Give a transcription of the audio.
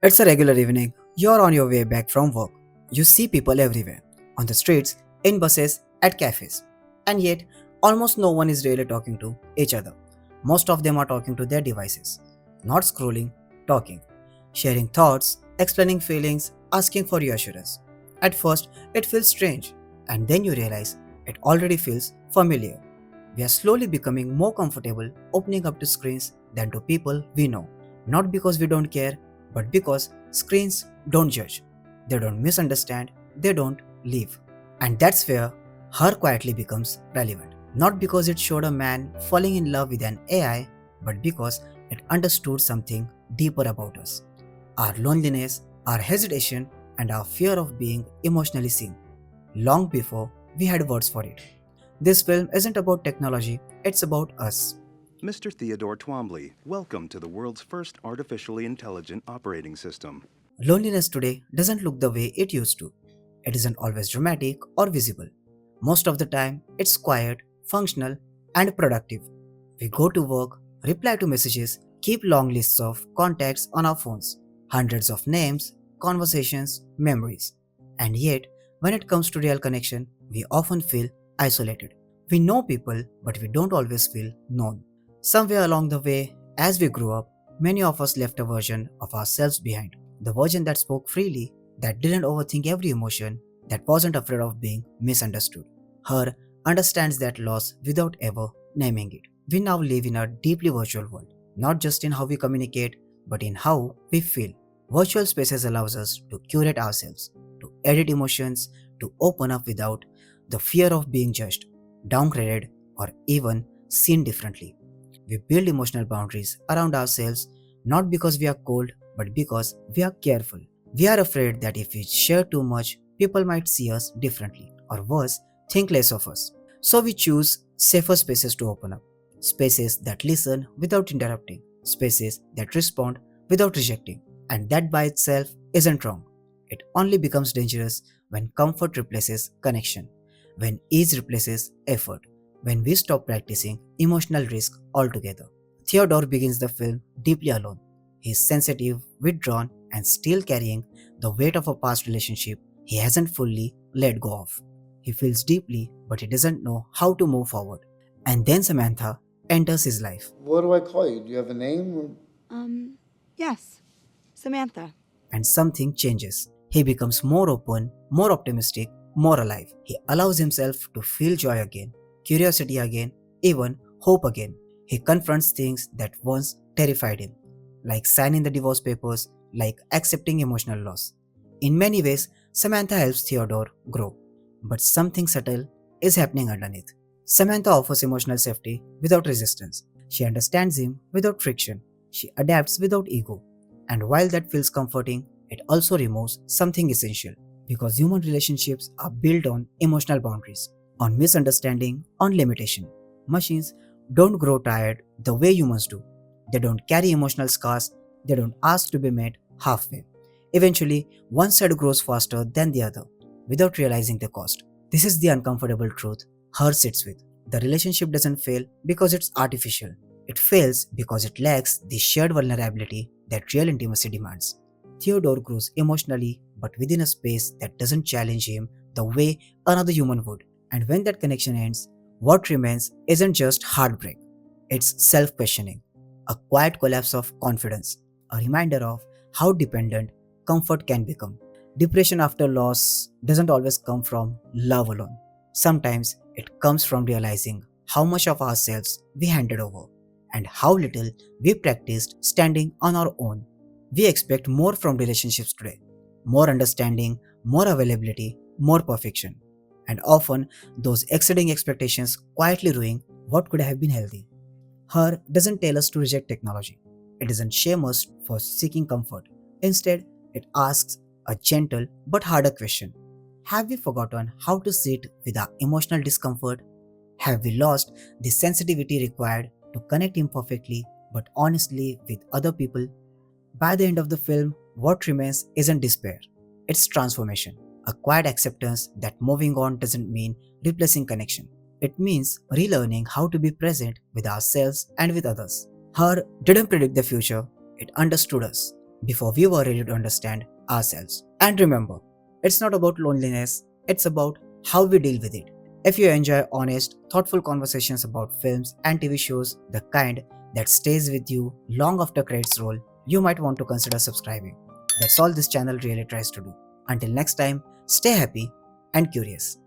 It's a regular evening. You're on your way back from work. You see people everywhere on the streets, in buses, at cafes. And yet, almost no one is really talking to each other. Most of them are talking to their devices. Not scrolling, talking. Sharing thoughts, explaining feelings, asking for reassurance. At first, it feels strange. And then you realize it already feels familiar. We are slowly becoming more comfortable opening up to screens than to people we know. Not because we don't care, but because screens don't judge, they don't misunderstand, they don't leave. And that's where her quietly becomes relevant. Not because it showed a man falling in love with an AI, but because it understood something deeper about us, our loneliness, our hesitation, and our fear of being emotionally seen, long before we had words for it. This film isn't about technology, it's about us. Mr. Theodore Twombly, welcome to the world's first artificially intelligent operating system. Loneliness today doesn't look the way it used to. It isn't always dramatic or visible. Most of the time, it's quiet, functional, and productive. We go to work, reply to messages, keep long lists of contacts on our phones, hundreds of names, conversations, memories. And yet, when it comes to real connection, we often feel isolated. We know people, but we don't always feel known. Somewhere along the way, as we grew up, many of us left a version of ourselves behind. The version that spoke freely, that didn't overthink every emotion, that wasn't afraid of being misunderstood. Her understands that loss without ever naming it. We now live in a deeply virtual world, not just in how we communicate, but in how we feel. Virtual spaces allows us to curate ourselves, to edit emotions, to open up without the fear of being judged, downgraded, or even seen differently. We build emotional boundaries around ourselves not because we are cold, but because we are careful. We are afraid that if we share too much, people might see us differently, or worse, think less of us. So we choose safer spaces to open up, spaces that listen without interrupting, spaces that respond without rejecting. And that by itself isn't wrong. It only becomes dangerous when comfort replaces connection, when ease replaces effort, when we stop practicing emotional risk altogether. Theodore begins the film deeply alone. He is sensitive, withdrawn, and still carrying the weight of a past relationship he hasn't fully let go of. He feels deeply, but he doesn't know how to move forward. And then Samantha enters his life. What do I call you? Do you have a name? Yes, Samantha. And something changes. He becomes more open, more optimistic, more alive. He allows himself to feel joy again, curiosity again, even hope again. He confronts things that once terrified him, like signing the divorce papers, like accepting emotional loss. In many ways, Samantha helps Theodore grow, but something subtle is happening underneath. Samantha offers emotional safety without resistance. She understands him without friction. She adapts without ego. And while that feels comforting, it also removes something essential because human relationships are built on emotional boundaries, on misunderstanding, on limitation. Machines don't grow tired the way humans do. They don't carry emotional scars, they don't ask to be met halfway. Eventually, one side grows faster than the other without realizing the cost. This is the uncomfortable truth her sits with. The relationship doesn't fail because it's artificial. It fails because it lacks the shared vulnerability that real intimacy demands. Theodore grows emotionally, but within a space that doesn't challenge him the way another human would. And when that connection ends, what remains isn't just heartbreak, it's self questioning, a quiet collapse of confidence, a reminder of how dependent comfort can become. Depression after loss doesn't always come from love alone. Sometimes it comes from realizing how much of ourselves we handed over and how little we practiced standing on our own. We expect more from relationships today, more understanding, more availability, more perfection. And often, those exceeding expectations quietly ruin what could have been healthy. Her doesn't tell us to reject technology. It doesn't shame us for seeking comfort. Instead, it asks a gentle but harder question. Have we forgotten how to sit with our emotional discomfort? Have we lost the sensitivity required to connect imperfectly but honestly with other people? By the end of the film, what remains isn't despair, it's transformation. A quiet acceptance that moving on doesn't mean replacing connection. It means relearning how to be present with ourselves and with others. Her didn't predict the future, it understood us. before we were ready to understand ourselves. And remember, it's not about loneliness, it's about how we deal with it. If you enjoy honest, thoughtful conversations about films and TV shows, the kind that stays with you long after credits roll, you might want to consider subscribing. That's all this channel really tries to do. Until next time, stay happy and curious.